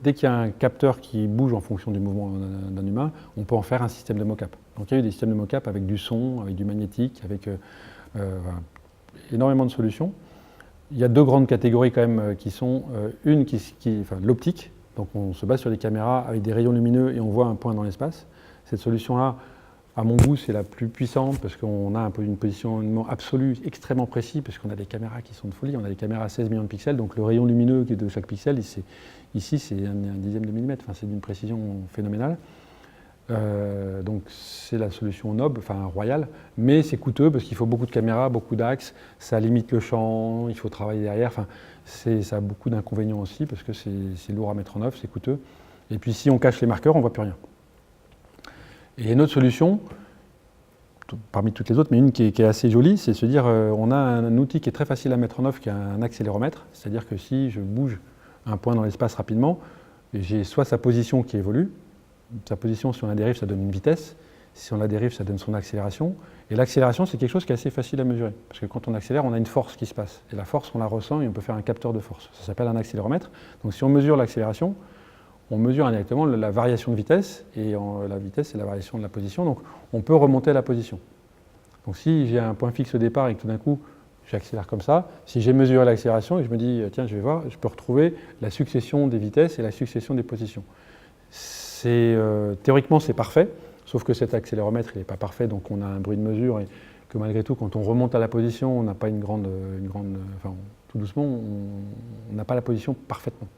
dès qu'il y a un capteur qui bouge en fonction du mouvement d'un humain, on peut en faire un système de mock-up. Donc il y a eu des systèmes de mock-up avec du son, avec du magnétique, avec voilà, énormément de solutions. Il y a deux grandes catégories quand même qui sont une enfin, l'optique. Donc on se base sur des caméras avec des rayons lumineux et on voit un point dans l'espace. Cette solution-là, à mon goût, c'est la plus puissante parce qu'on a un positionnement absolu extrêmement précis parce qu'on a des caméras qui sont de folie. On a des caméras à 16 millions de pixels, donc le rayon lumineux de chaque pixel, ici c'est un dixième de millimètre. Enfin, c'est d'une précision phénoménale. Donc c'est la solution noble, enfin royale, mais c'est coûteux parce qu'il faut beaucoup de caméras, beaucoup d'axes, ça limite le champ, il faut travailler derrière. Enfin, ça a beaucoup d'inconvénients aussi parce que c'est lourd à mettre en œuvre, c'est coûteux. Et puis si on cache les marqueurs, on ne voit plus rien. Et une autre solution, parmi toutes les autres, mais une qui est assez jolie, c'est de se dire on a un outil qui est très facile à mettre en œuvre, qui est un accéléromètre. C'est-à-dire que si je bouge un point dans l'espace rapidement, j'ai soit sa position qui évolue, sa position, si on la dérive, ça donne une vitesse, si on la dérive, ça donne son accélération. Et l'accélération, c'est quelque chose qui est assez facile à mesurer. Parce que quand on accélère, on a une force qui se passe. Et la force, on la ressent et on peut faire un capteur de force. Ça s'appelle un accéléromètre. Donc si on mesure l'accélération, on mesure indirectement la variation de vitesse, et la vitesse, c'est la variation de la position, donc on peut remonter à la position. Donc si j'ai un point fixe au départ et que tout d'un coup, j'accélère comme ça, si j'ai mesuré l'accélération et je me dis, tiens, je vais voir, je peux retrouver la succession des vitesses et la succession des positions. Théoriquement, c'est parfait, sauf que cet accéléromètre, il n'est pas parfait, donc on a un bruit de mesure, et que malgré tout, quand on remonte à la position, on n'a pas enfin, tout doucement, on n'a pas la position parfaitement.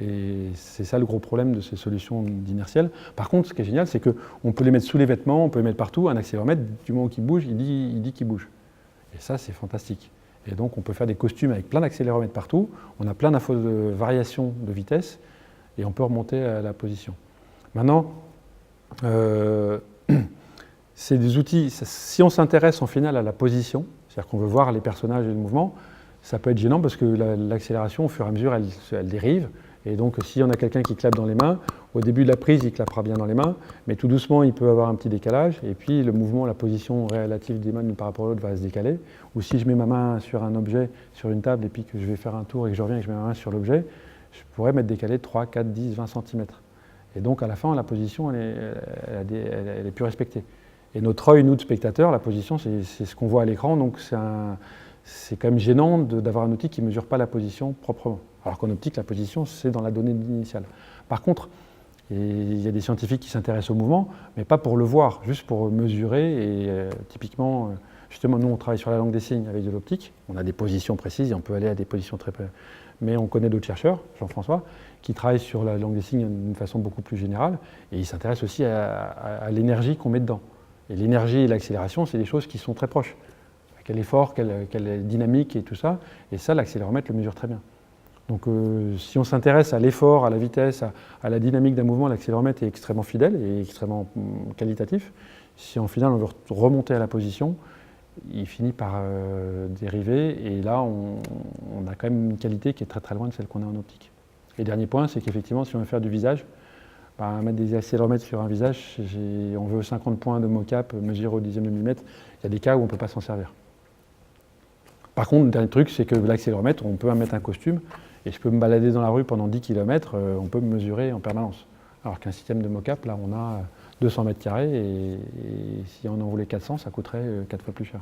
Et c'est ça le gros problème de ces solutions d'inertiel. Par contre, ce qui est génial, c'est qu'on peut les mettre sous les vêtements, on peut les mettre partout. Un accéléromètre, du moment qu'il bouge, il dit qu'il bouge. Et ça, c'est fantastique. Et donc, on peut faire des costumes avec plein d'accéléromètres partout. On a plein d'infos de variation de vitesse et on peut remonter à la position. Maintenant, c'est des outils. Si on s'intéresse en final à la position, c'est-à-dire qu'on veut voir les personnages et le mouvement, ça peut être gênant parce que l'accélération, au fur et à mesure, elle dérive. Et donc, s'il y en a quelqu'un qui clappe dans les mains, au début de la prise, il clappera bien dans les mains, mais tout doucement, il peut avoir un petit décalage, et puis le mouvement, la position relative des mains d'une par rapport à l'autre va se décaler. Ou si je mets ma main sur un objet, sur une table, et puis que je vais faire un tour et que je reviens et que je mets ma main sur l'objet, je pourrais m'être décalé de 3, 4, 10, 20 cm. Et donc, à la fin, la position, elle est plus respectée. Et notre œil, nous, de spectateurs, la position, c'est ce qu'on voit à l'écran, donc c'est quand même gênant d'avoir un outil qui ne mesure pas la position proprement. Alors qu'en optique, la position, c'est dans la donnée initiale. Par contre, il y a des scientifiques qui s'intéressent au mouvement, mais pas pour le voir, juste pour mesurer. Et typiquement, justement, nous, on travaille sur la langue des signes avec de l'optique. On a des positions précises et on peut aller à des positions très précises. Mais on connaît d'autres chercheurs, Jean-François, qui travaillent sur la langue des signes d'une façon beaucoup plus générale. Et ils s'intéressent aussi à l'énergie qu'on met dedans. Et l'énergie et l'accélération, c'est des choses qui sont très proches. Quel effort, quelle dynamique et tout ça. Et ça, l'accéléromètre le mesure très bien. Donc si on s'intéresse à l'effort, à la vitesse, à la dynamique d'un mouvement, l'accéléromètre est extrêmement fidèle et extrêmement qualitatif. Si en final on veut remonter à la position, il finit par dériver et là on a quand même une qualité qui est très très loin de celle qu'on a en optique. Et dernier point, c'est qu'effectivement si on veut faire du visage, mettre des accéléromètres sur un visage, on veut 50 points de mocap, mesure au dixième de millimètre, il y a des cas où on ne peut pas s'en servir. Par contre, le dernier truc, c'est que l'accéléromètre, on peut mettre un costume, et je peux me balader dans la rue pendant 10 km, on peut me mesurer en permanence. Alors qu'un système de mocap, là, on a 200 mètres carrés, et si on en voulait 400, ça coûterait 4 fois plus cher.